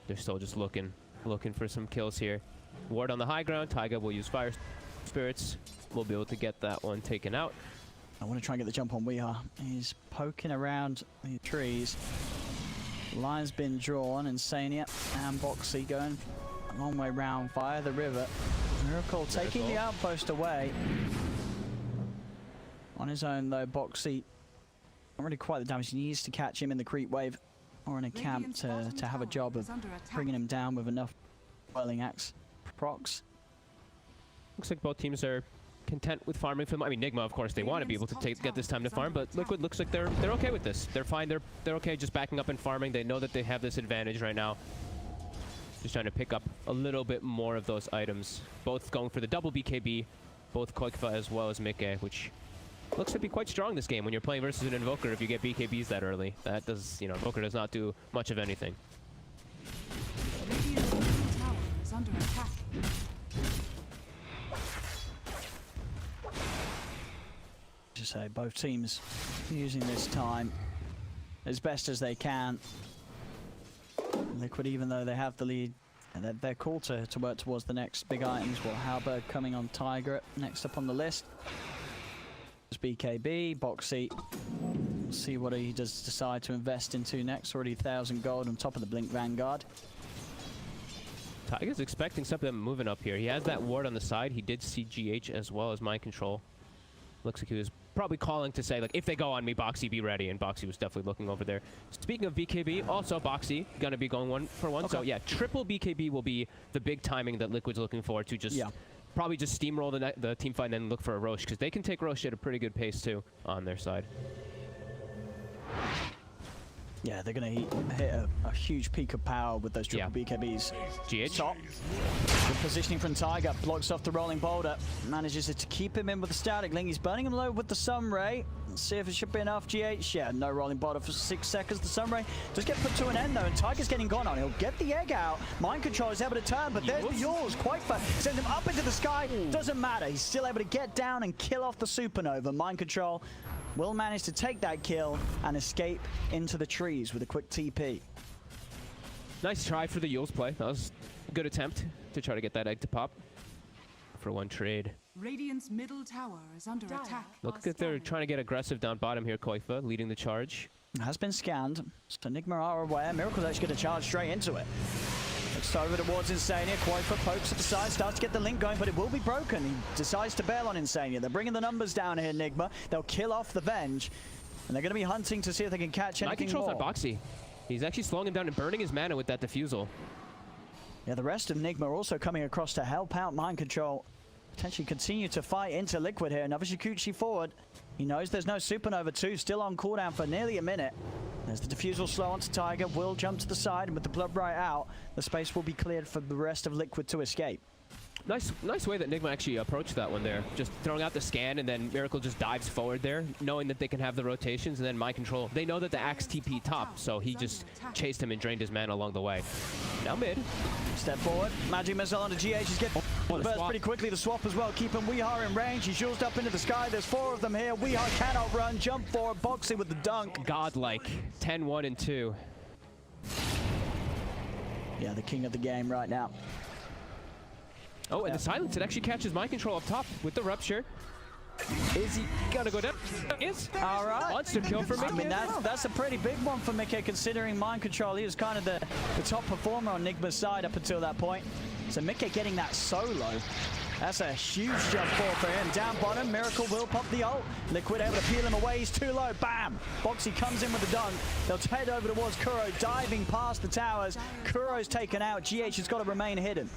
They're still just looking for some kills here. Ward on the high ground. Taiga will use Fire Spirits. We'll be able to get that one taken out. I want to try and get the jump on Weeha. He's poking around the trees. Line's been drawn, Insania and Bo3 going a long way round via the river. Miracle taking the outpost away. On his own though, Bo3 not really quite the damage. He needs to catch him in the creep wave or in a camp to have a job of bringing him down with enough Whirling Axe procs. Looks like both teams are content with farming for them. I mean, Nigma, of course, they want to be able to get this time to farm, but Liquid looks like they're okay with this. They're fine. They're okay just backing up and farming. They know that they have this advantage right now. Just trying to pick up a little bit more of those items. Both going for the double BKB, both Koikfa as well as Mickey, which looks to be quite strong this game when you're playing versus an Invoker. If you get BKBs that early, that does, Invoker does not do much of anything. Radiant's middle tower is under attack. To say both teams using this time as best as they can. Liquid, even though they have the lead, and they're called to work towards the next big items. Well, Halberd coming on Tiger next up on the list. BKB, Bo3. We'll see what he does decide to invest into next. Already 1,000 gold on top of the Blink Vanguard. Tiger's expecting something moving up here. He has that ward on the side. He did see GH as well as Mind Control. Looks like he was probably calling to say, like, if they go on me, Bo3, be ready. And Bo3 was definitely looking over there. Speaking of BKB, also Bo3 going to be going 1-for-1. Okay. So, yeah, triple BKB will be the big timing that Liquid's looking for to just probably just steamroll the team fight and then look for a Rosh, because they can take Rosh at a pretty good pace, too, on their side. Yeah, they're going to hit a huge peak of power with those triple BKBs. GH. Stop. Good positioning from Tiger. Blocks off the rolling boulder. Manages to keep him in with the static link. He's burning him low with the Sun Ray. Let's see if it should be enough. GH. Yeah, no rolling boulder for 6 seconds. The Sun Ray does get put to an end, though, and Tiger's getting gone on. He'll get the egg out. Mind Control is able to turn, but there's the yours. Quite fast. Sends him up into the sky. Doesn't matter. He's still able to get down and kill off the Supernova. Mind Control will manage to take that kill and escape into the trees with a quick TP. Nice try for the Yules play. That was a good attempt to try to get that egg to pop for one trade. Radiant's middle tower is under attack. Look like they're trying to get aggressive down bottom here. Koikfa leading the charge. Has been scanned, so Nigma are aware. Miracle's actually going to charge straight into it. Looks over towards Insania. Koikfa pokes at the side, starts to get the link going, but it will be broken. He decides to bail on Insania. They're bringing the numbers down here, Nigma. They'll kill off the Venge, and they're going to be hunting to see if they can catch anything more. Mind Control's on Bo3. He's actually slowing him down and burning his mana with that Diffusal. Yeah, the rest of Nigma are also coming across to help out Mind Control. Potentially continue to fight into Liquid here. Another Shikuchi forward. He knows there's no Supernova 2, still on cooldown for nearly a minute. As the defusal slow onto Tiger, will jump to the side, and with the blood right out, the space will be cleared for the rest of Liquid to escape. Nice way that Nigma actually approached that one there. Just throwing out the scan, and then Miracle just dives forward there, knowing that they can have the rotations, and then mind control. They know that the Axe TP top, so he just chased him and drained his mana along the way. Now mid. Step forward. Magic missile onto GH. He's getting the burst pretty quickly. The swap as well, keeping Weehar in range. He's used up into the sky. There's 4 of them here. Weehar cannot run. Jump forward. Boxy with the dunk. Godlike. 10-1 and 2. Yeah, the king of the game right now. Oh, and the silence, it actually catches mind control up top with the rupture. Is he gonna go down? Yes. All right. Monster kill for Mickey. I mean, that's a pretty big one for Mickey, considering mind control. He was kind of the top performer on Nigma's side up until that point. So Mickey getting that solo. That's a huge jump forward for him. Down bottom, Miracle will pop the ult. Liquid able to peel him away. He's too low. Bam! Boxy comes in with the dunk. They'll head over towards Kuro, diving past the towers. Kuro's taken out. GH has got to remain hidden.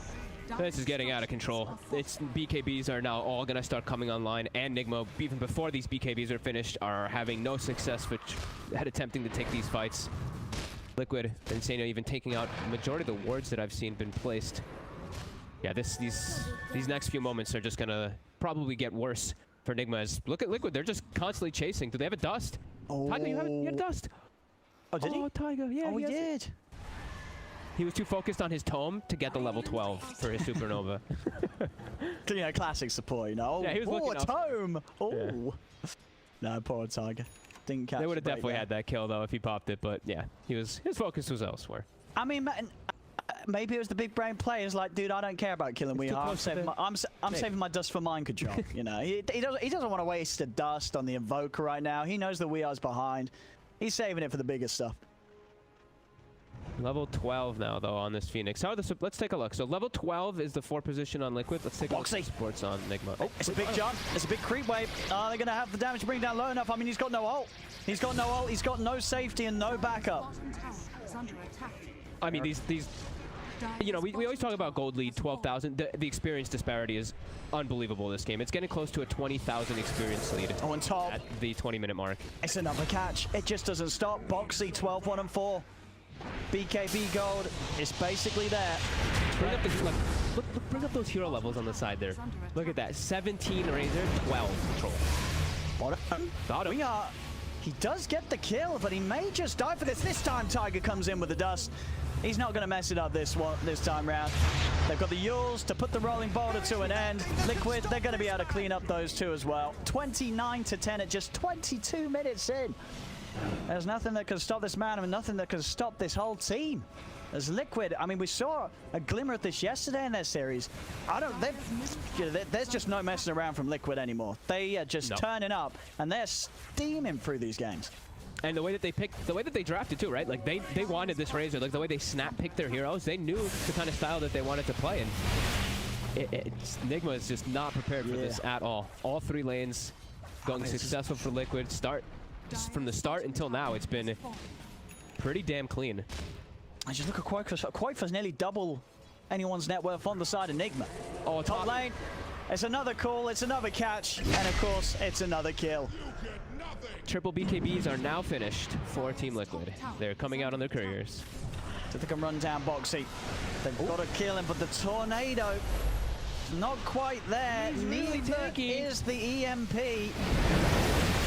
This is getting out of control. It's BKBs are now all gonna start coming online, and Nigma, even before these BKBs are finished, are having no success at attempting to take these fights. Liquid and Insano even taking out the majority of the wards that I've seen been placed. Yeah, these next few moments are just gonna probably get worse for Nigma. As look at Liquid, they're just constantly chasing. Do they have a dust? Oh. Tiger, you had a dust. Oh, did he? Oh, Tiger, yeah. Oh, he did. He was too focused on his tome to get the level 12 for his Supernova. You know, classic support, you know. Yeah, he was looking a tome! Oh! Yeah. No, poor Tiger. Didn't catch. They would have the break definitely there. had that kill though if he popped it, but yeah, his focus was elsewhere. I mean, maybe it was the big brain players like, dude, I don't care about killing Weehar. I'm saving my dust for mind control. You know, he doesn't want to waste a dust on the Invoker right now. He knows the Weehar's behind. He's saving it for the bigger stuff. Level 12 now, though, on this Phoenix. Let's take a look. So level 12 is the 4 position on Liquid. Let's take a look at sports on Nigma. Oh, it's a big jump. It's a big creep wave. They're going to have the damage to bring down low enough. I mean, he's got no ult. He's got no ult. He's got no safety and no backup. I mean, these you know, we always talk about gold lead, 12,000. The experience disparity is unbelievable this game. It's getting close to a 20,000 experience lead. Oh, and top. At the 20-minute mark. It's another catch. It just doesn't stop. Boxy, 12, 1, and 4. BKB gold is basically there. Bring up bring up those hero levels on the side there. Look at that. 17 Razor, 12 Troll. Got him. He does get the kill, but he may just die for this. This time Tiger comes in with the dust. He's not going to mess it up this time round. They've got the Yules to put the rolling boulder to an end. Liquid, they're going to be able to clean up those two as well. 29-10 at just 22 minutes in. There's nothing that can stop this man and nothing that can stop this whole team. As Liquid, I mean, we saw a glimmer of this yesterday in their series. There's just no messing around from Liquid anymore. They are just turning up and they're steaming through these games. And the way that they picked, the way that they drafted too, right? Like they wanted this Razor, like the way they snap-picked their heroes, they knew the kind of style that they wanted to play, and Nigma is just not prepared for this at all. All 3 lanes going successful for Liquid. Just from the start until now, it's been pretty damn clean. I just look at Quake's nearly double anyone's net worth on the side of Nigma. Oh, top lane. It's another call, it's another catch, and of course, it's another kill. Triple BKBs are now finished for Team Liquid. They're coming out on their couriers. So they can run down Boxy. They've got to kill him, but the tornado, not quite there. Neither is the EMP.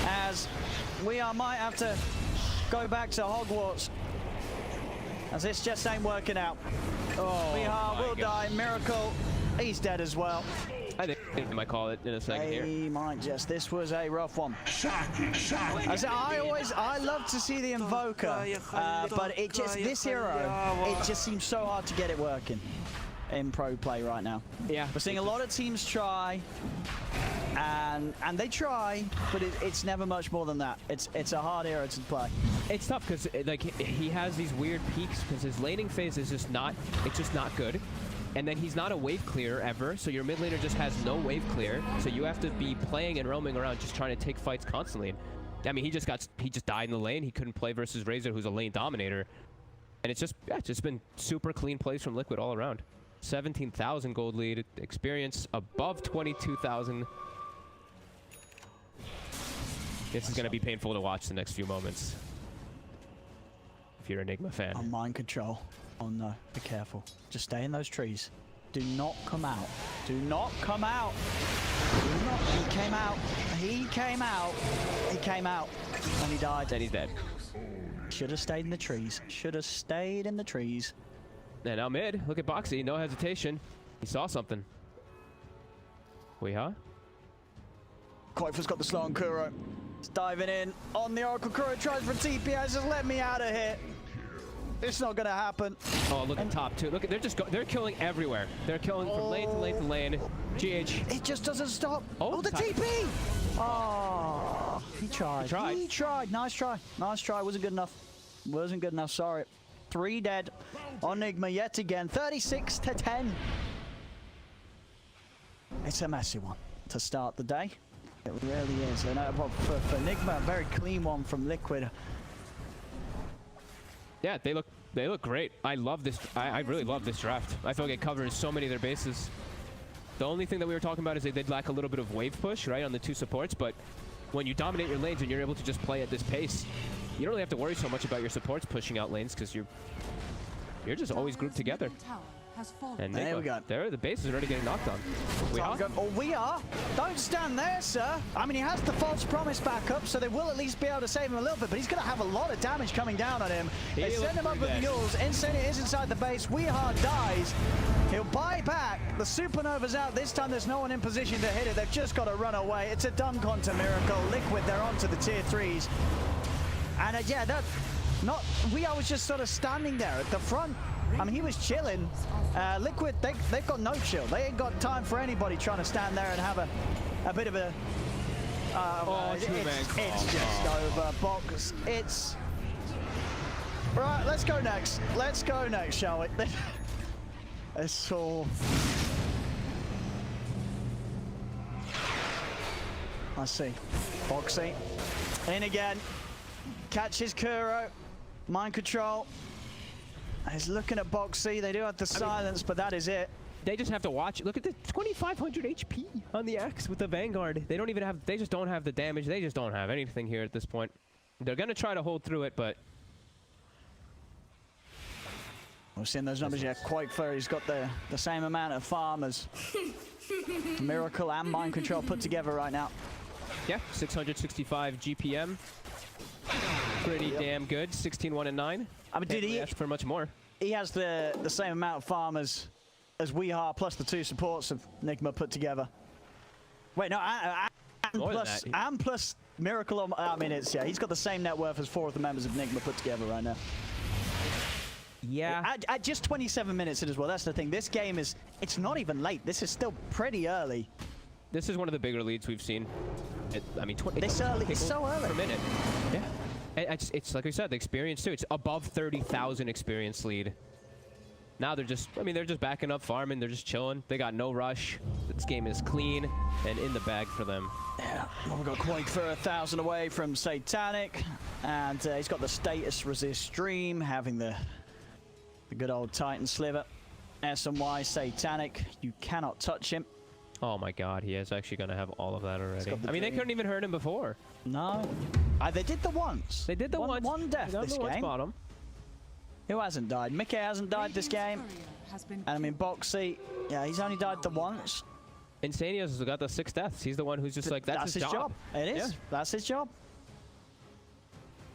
As might have to go back to Hogwarts. As this just ain't working out. Oh, Weehar will die. Miracle, he's dead as well. I think they might call it in a second here. He might just. This was a rough one. I love to see the Invoker, but this hero, it just seems so hard to get it working in pro play right now. Yeah, we're seeing a lot of teams try, and they try, but it's never much more than that. It's a hard hero to play. It's tough because like he has these weird peaks because his laning phase is just not good. And then he's not a wave clear ever, so your mid laner just has no wave clear. So you have to be playing and roaming around, just trying to take fights constantly. I mean, he just died in the lane. He couldn't play versus Razor, who's a lane dominator. And it's just been super clean plays from Liquid all around. 17,000 gold lead, experience above 22,000. This is going to be painful to watch the next few moments. If you're a Nigma fan. On mind control. Oh no, be careful. Just stay in those trees. Do not come out. Do not come out. Do not. He came out. He came out. He came out. And he died. And he's dead. Should have stayed in the trees. Should have stayed in the trees. And now mid. Look at Boxy. No hesitation. He saw something. Weeha. Koifer's got the slow on Kuro. He's diving in on the Oracle. Kuro tries for TP. Just let me out of here. It's not gonna happen. Oh, look at top two. Look at they're killing everywhere. They're killing from lane to lane to lane. GH. It just doesn't stop. Oh, the TP! Oh, he tried. He tried. Nice try. Nice try. Wasn't good enough. Wasn't good enough. Sorry. 3 dead on Nigma yet again. 36 to 10. It's a messy one to start the day. It really is. I know, for Nigma, a very clean one from Liquid. Yeah, they look great. I love this. I really love this draft. I feel like it covers so many of their bases. The only thing that we were talking about is they did lack a little bit of wave push, right, on the 2 supports, but when you dominate your lanes and you're able to just play at this pace, you don't really have to worry so much about your supports pushing out lanes because you're just always grouped together. And there we go. There, the base is already getting knocked on. We are? Oh, we are. Don't stand there, sir. I mean, he has the false promise back up, so they will at least be able to save him a little bit, but he's going to have a lot of damage coming down on him. They send him up with mules. Insania is inside the base. Weehard dies. He'll buy back. The Supernova's out. This time there's no one in position to hit it. They've just got to run away. It's a dunk onto Miracle. Liquid, they're onto the tier 3s. And yeah, that... Not... Weehard was just sort of standing there at the front. I mean, he was chilling. Liquid, they've got no chill. They ain't got time for anybody trying to stand there and have a bit of a... it's just over. Box, it's... Right, let's go next. Let's go next, shall we? It's all... I see. Boxy. In again. Catches Kuro. Mind control. He's looking at Boxy. They do have the silence, but that is it. They just have to watch. Look at the 2,500 HP on the Axe with the Vanguard. They don't even have. They just don't have the damage. They just don't have anything here at this point. They're gonna try to hold through it, but we've seen those numbers yet. Quakefair, he's got the same amount of farm as Miracle and Mind Control put together right now. Yeah, 665 GPM. Pretty damn good. 16-1-9. I mean, did he ask for much more? He has the same amount of farm as Weehar plus the 2 supports of Nigma put together. Wait, no, and plus Miracle. I mean, it's he's got the same net worth as 4 of the members of Nigma put together right now. Yeah. At just 27 minutes in as well. That's the thing. This game it's not even late. This is still pretty early. This is one of the bigger leads we've seen. I mean, it's so early. Per minute. Yeah. It's like we said, the experience too. It's above 30,000 experience lead. Now they're just backing up, farming. They're just chilling. They got no rush. This game is clean and in the bag for them. Yeah, well, we've got Quake for 1,000 away from Satanic, and he's got the status resist stream, having the good old Titan sliver. SNY Satanic, you cannot touch him. Oh my God, he is actually going to have all of that already. I mean, they couldn't even hurt him before. No. They did the once. They did the once. One death this game. Bottom. Who hasn't died? Mickey hasn't died this game. And I mean, Boxy, yeah, he's only died the once. Insania's got the 6 deaths. He's the one who's just like, that's his job. It is. Yeah. That's his job.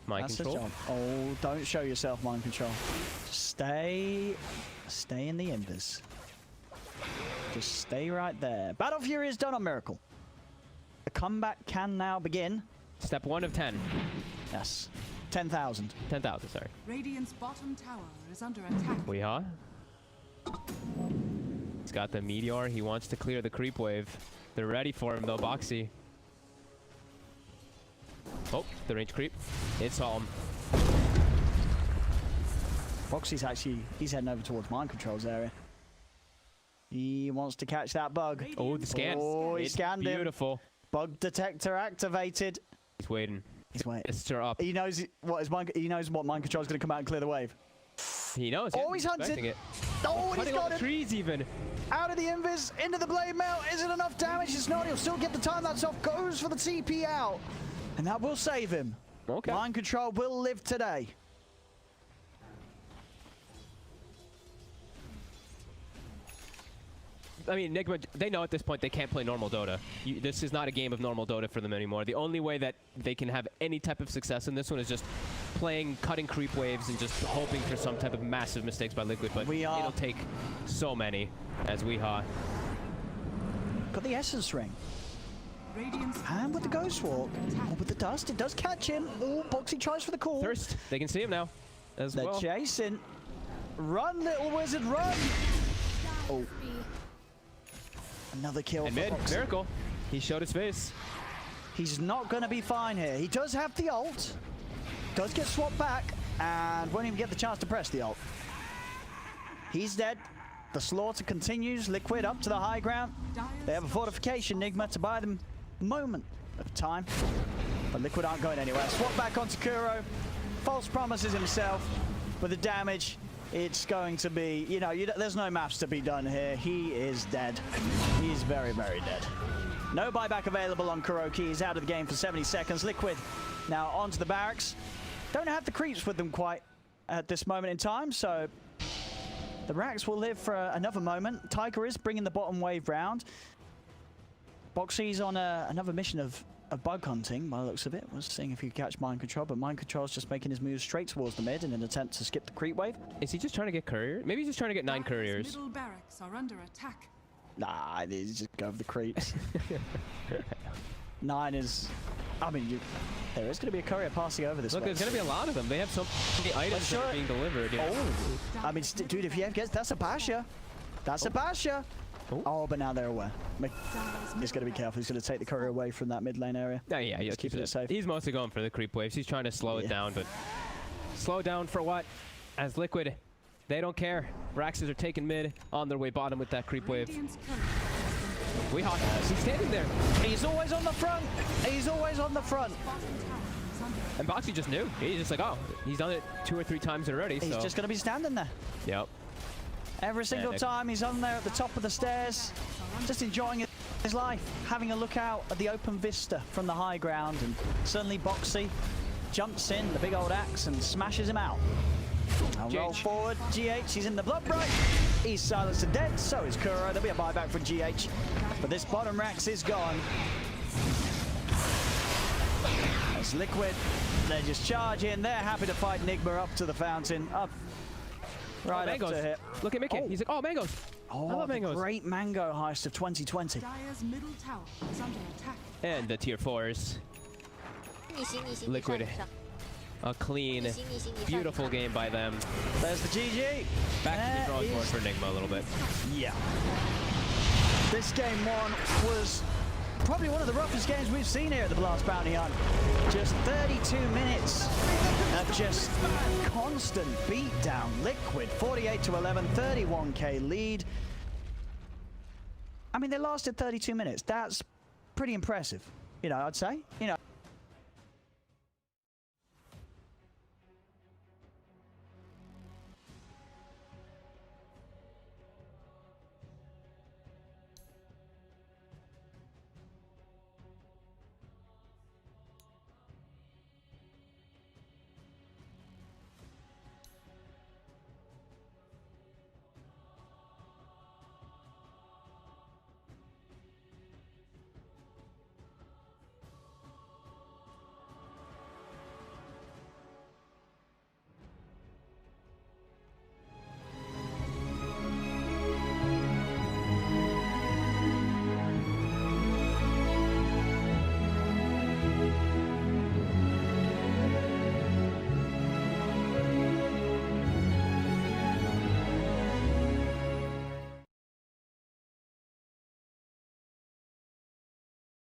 Mind control. His job. Oh, don't show yourself mind control. Stay in the embers. Just stay right there. Battle Fury is done on Miracle. The comeback can now begin. Step 1 of 10. Yes. 10,000. 10,000, sorry. Radiant's bottom tower is under attack. We are. He's got the Meteor. He wants to clear the creep wave. They're ready for him, though, Boxy. Oh, the range creep. It's home. Boxy's he's heading over towards Mind Control's area. He wants to catch that bug. Oh, the scan. Oh, he scanned him. Beautiful. Bug detector activated. He's waiting. He's waiting. It's up. He knows what Mind Control's going to come out and clear the wave. He knows. Oh, he's hunted. It. Oh, and he's got the him. Trees even. Out of the invis, into the blade mail. Is it enough damage? It's not. He'll still get the time that's off. Goes for the TP out. And that will save him. Okay. Mind control will live today. I mean, Nigma, they know at this point they can't play normal Dota. This is not a game of normal Dota for them anymore. The only way that they can have any type of success in this one is just playing, cutting creep waves, and just hoping for some type of massive mistakes by Liquid. But it'll take so many as Weehaw. Got the Essence Ring. And with the Ghost Walk, with the dust, it does catch him. Oh, Bo3 tries for the call. Thirst, they can see him now as well. They're chasing. Run, little wizard, run! Oh. Another kill and for mid, Bo3. Miracle. He showed his face. He's not going to be fine here. He does have the ult. Does get swapped back, and won't even get the chance to press the ult. He's dead. The slaughter continues. Liquid up to the high ground. They have a fortification, Nigma, to buy them a moment of time. But Liquid aren't going anywhere. Swap back onto Kuro. False promises himself. With the damage, it's going to be, you know, there's no maths to be done here. He is dead. He's very, very dead. No buyback available on Kuroki. He's out of the game for 70 seconds. Liquid now onto the barracks. Don't have the creeps with them quite at this moment in time, so the racks will live for another moment. Tiger is bringing the bottom wave round. Bo3's on another mission of bug hunting, by the looks of it. Was seeing if he could catch Mind Control, but Mind Control's just making his move straight towards the mid in an attempt to skip the creep wave. Is he just trying to get courier? Maybe he's just trying to get 9 couriers. Middle barracks are under attack. Nah, he's just go for the creeps. 9 is... I mean, there is going to be a courier passing over this way. Look, there's going to be a lot of them. They have so many items that are being delivered. You know? Oh, I mean, dude, if you get that's a Basha. That's a Basha. Oh, but now they're aware. He's going to be careful. He's going to take the courier away from that mid lane area. Yeah, just keeping it safe. He's mostly going for the creep waves. He's trying to slow it down, but slow down for what? As Liquid, they don't care. Raxes are taking mid on their way bottom with that creep wave. Weehaw, he's standing there. He's always on the front. He's always on the front. And Bo3 just knew. He's just like, oh, he's done it 2 or 3 times already. He's just going to be standing there. Yep. Every single time he's on there at the top of the stairs, just enjoying his life, having a look out at the open vista from the high ground, and suddenly Bo3 jumps in, the big old axe, and smashes him out. Now roll forward, GH, he's in the blood bright. He's silenced and dead, so is Kuro. There'll be a buyback for GH, but this bottom Rax is gone. As Liquid, they just charge in. They're happy to fight Nigma up to the fountain, up right up to hit. Look at Mickey. He's like, oh, mangoes. Oh, I love mangoes. Great mango heist of 2020. Dire's middle tower is under attack. And the tier 4s. Liquid. A clean, beautiful game by them. There's the GG. Back to the drawing board for Nigma a little bit. Yeah. This game 1 was probably one of the roughest games we've seen here at the Blast Bounty Hunt. Just 32 minutes of just constant beatdown. Liquid 48-11, 31k lead. I mean, they lasted 32 minutes. That's pretty impressive, you know, I'd say. You know.